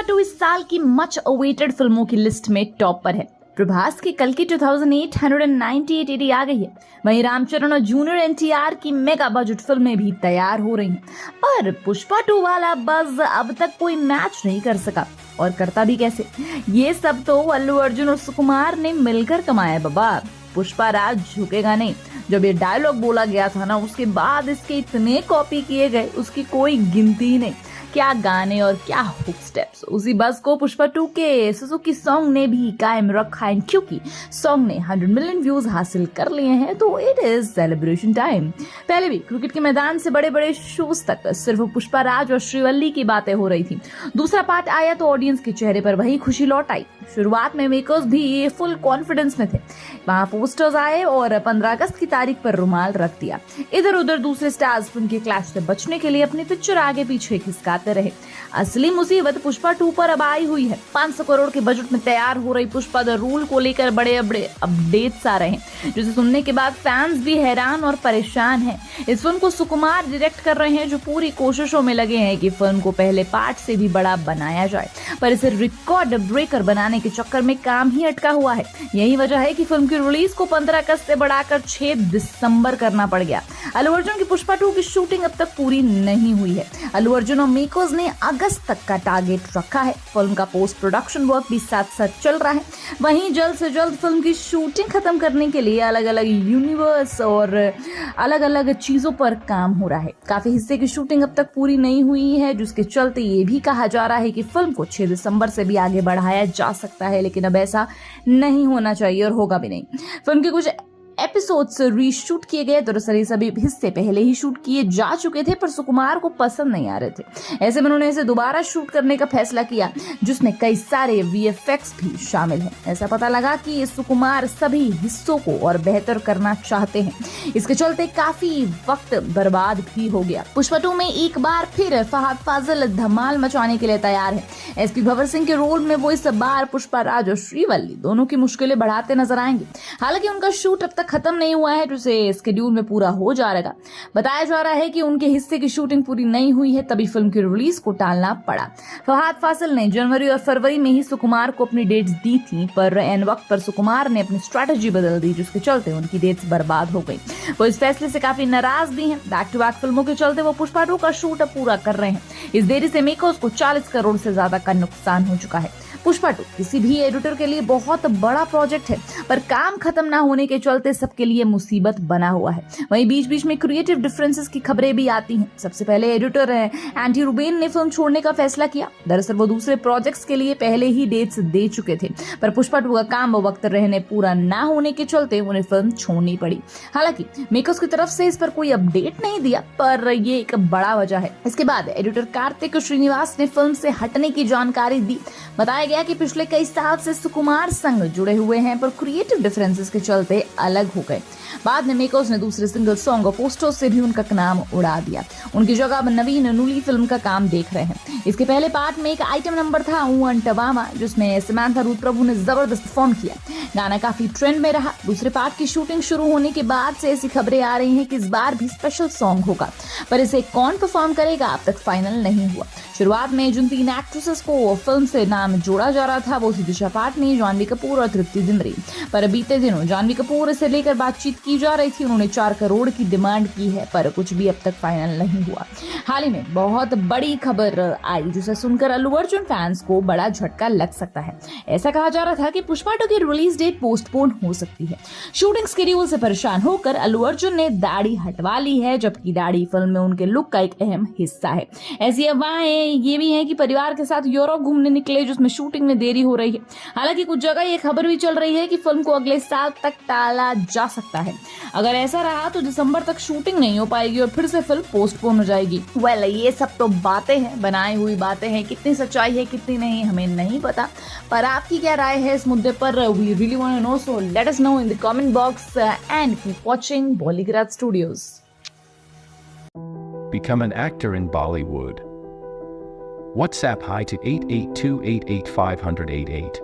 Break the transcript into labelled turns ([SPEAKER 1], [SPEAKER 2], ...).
[SPEAKER 1] To इस साल की मच अवेटेड फिल्मों की लिस्ट में टॉप पर है। प्रभास की कल की 2898 आ गई है। वहीं रामचरण और जूनियर एनटीआर की मेगा बजट फिल्में भी तैयार हो रही हैं। पर पुष्पा 2 वाला बज़ अब तक कोई मैच नहीं कर सका, और करता भी कैसे। ये सब तो अल्लू अर्जुन और सुकुमार ने मिलकर कमाया बाबा। पुष्पा राज झुकेगा नहीं। जब ये डायलॉग बोला गया था ना, उसके बाद इसके इतने कॉपी किए गए, उसकी कोई गिनती ही नहीं। क्या गाने और क्या हुक स्टेप्स। उसी बस को पुष्पा 2 के सुजुकी सॉन्ग ने भी कायम रखा है, क्योंकि सॉन्ग ने 100 मिलियन व्यूज हासिल कर लिए हैं, तो इट इज सेलिब्रेशन टाइम। पहले भी क्रिकेट के मैदान से बड़े बड़े शोज तक सिर्फ पुष्पा राज और श्रीवल्ली की बातें हो रही थी। दूसरा पार्ट आया तो ऑडियंस के चेहरे पर वही खुशी लौट आई। शुरुआत में मेकर्स भी फुल कॉन्फिडेंस में थे। वहां पोस्टर्स आए और 15 अगस्त की तारीख पर रुमाल रख दिया। इधर उधर दूसरे स्टार्स फिल्म के क्लैश से बचने के लिए अपनी पिक्चर आगे पीछे खिसकाते रहे। असली मुसीबत पुष्पा 2 पर अब आई हुई है। 500 करोड़ के बजट में तैयार हो रही पुष्पा द रूल को लेकर बड़े बड़े अपडेट्स आ रहे हैं, जिसे सुनने के बाद फैंस भी हैरान और परेशान हैं। इस फिल्म को सुकुमार डायरेक्ट कर रहे हैं, जो पूरी कोशिशों में लगे हैं कि फिल्म को पहले पार्ट से भी बड़ा बनाया जाए, पर इसे रिकॉर्ड ब्रेकर बनाने के चक्कर में काम ही अटका हुआ है। यही वजह है कि फिल्म की रिलीज को 15 अगस्त से बढ़ाकर 6 दिसंबर करना पड़ गया। अल्लू अर्जुन की पुष्पा 2 की शूटिंग अब तक पूरी नहीं हुई है। अल्लू अर्जुन और मेकर्स ने अगस्त तक का टारगेट रखा है। फिल्म का पोस्ट प्रोडक्शन वर्क भी साथ साथ चल रहा है। वहीं जल्द से जल्द फिल्म की शूटिंग खत्म करने के लिए अलग अलग यूनिवर्स और अलग अलग चीजों पर काम हो रहा है। काफी हिस्से की शूटिंग अब तक पूरी नहीं हुई है, जिसके चलते ये भी कहा जा रहा है कि फिल्म को 6 दिसंबर से भी आगे बढ़ाया जा सकता है, लेकिन अब ऐसा नहीं होना चाहिए और होगा भी नहीं। फिल्म के कुछ एपिसोड्स रीशूट किए गए। दरअसल ये सभी हिस्से पहले ही शूट किए जा चुके थे, पर सुकुमार को पसंद नहीं आ रहे थे। ऐसे में उन्होंने इसे दोबारा शूट करने का फैसला किया, जिसमें कई सारे वीएफएक्स भी शामिल हैं। ऐसा पता लगा कि सुकुमार सभी हिस्सों को और बेहतर करना चाहते हैं। इसके चलते काफी वक्त बर्बाद भी हो गया। पुष्पा 2 में एक बार फिर फहद फाजिल धमाल मचाने के लिए तैयार है। एसपी भंवर सिंह के रोल में वो इस बार पुष्पा राज और श्रीवल्ली दोनों की मुश्किलें बढ़ाते नजर आएंगे। हालांकि उनका शूट अब तक खत्म नहीं हुआ है, जिसे स्केड्यूल में पूरा हो जाएगा। बताया जा रहा है कि उनके हिस्से की शूटिंग पूरी नहीं हुई है, तभी फिल्म की रिलीज को टालना पड़ा। फहद फासिल ने जनवरी और फरवरी में ही सुकुमार को अपनी डेट्स दी थी, पर एन वक्त पर सुकुमार ने अपनी स्ट्रेटजी बदल दी, जिसके चलते उनकी डेट्स बर्बाद हो गई। वो इस फैसले से काफी नाराज भी हैं। बैक टू बैक फिल्मों के चलते वो पुष्पा 2 का शूट अब पूरा कर रहे हैं। इस देरी से मेकर्स को 40 करोड़ से ज्यादा का नुकसान हो चुका है। पुष्पा 2 किसी भी एडिटर के लिए बहुत बड़ा प्रोजेक्ट है, पर काम खत्म ना होने के चलते सबके लिए मुसीबत बना हुआ है। वहीं बीच बीच में क्रिएटिव डिफरेंसेस की खबरें भी आती हैं। सबसे पहले एडिटर एंटी रूबेन ने फिल्म छोड़ने का फैसला किया। दरअसल वो दूसरे प्रोजेक्ट्स के लिए पहले ही डेट्स दे चुके थे, पर पुष्पा 2 का काम वक्त रहने पूरा ना होने के चलते उन्हें फिल्म छोड़नी पड़ी। हालांकि मेकर्स की तरफ से इस पर कोई अपडेट नहीं दिया, पर ये एक बड़ा वजह है। इसके बाद एडिटर कार्तिक श्रीनिवास ने फिल्म से हटने की जानकारी दी। बताया गया कि पिछले कई साल से सुकुमार संग जुड़े हुए हैं, पर क्रिएटिव डिफरेंसेस के चलते अलग हो गए। बाद में मेकर्स ने दूसरे सिंगल सॉन्ग और पोस्टर्स से भी उनका नाम उड़ा दिया। उनकी जगह अब नवीन नूली फिल्म का काम देख रहे हैं। इसके पहले पार्ट में एक आइटम नंबर था ऊन टवामा, जिसमें समांथा रूथ प्रभु ने जबरदस्त परफॉर्म किया। गाना काफी ट्रेंड में रहा। दूसरे पार्ट की शूटिंग शुरू होने के बाद से ऐसी खबरें आ रही हैं कि इस बार भी स्पेशल सॉन्ग होगा, पर इसे कौन परफॉर्म करेगा अब तक फाइनल नहीं हुआ। शुरुआत में जिन 3 एक्ट्रेसेस को फिल्म से नाम जोड़ा जा रहा था, वो थी दिशा पाटनी, जानवी कपूर और तृप्ति डिमरी, पर बीते दिनों जानवी कपूर से लेकर बातचीत की जा रही थी। उन्होंने 4 करोड़ की डिमांड की है, पर कुछ भी अब तक फाइनल नहीं हुआ। हाल ही में बहुत बड़ी खबर आई, जिसे सुनकर अल्लू अर्जुन फैंस को बड़ा झटका लग सकता है। ऐसा कहा जा रहा था कि पुष्पा 2 की रिलीज डेट पोस्टपोन हो सकती है। शूटिंग शेड्यूल से परेशान होकर अल्लू अर्जुन ने दाढ़ी हटवा ली है, जबकि दाढ़ी फिल्म में उनके लुक का एक अहम हिस्सा है। ऐसी अफवाहें ये भी है कि परिवार के साथ यूरोप घूमने निकले, जिसमें शूटिंग में देरी हो रही है। हालांकि कुछ जगह ये खबर भी चल रही है कि फिल्म को अगले साल तक टाला जा सकता है। अगर ऐसा रहा तो दिसंबर तक शूटिंग नहीं हो पाएगी और फिर से फिल्म पोस्टपोन हो जाएगी। ये सब तो बातें हैं, बनाई हुई बातें हैं। कितनी सच्चाई है कितनी नहीं हमें नहीं पता, पर आपकी क्या राय है इस मुद्दे पर? We really want to know, so let us know in the comment box and keep watching Bollygrad Studios.
[SPEAKER 2] Become an actor in Bollywood. WhatsApp hi to 8828850088.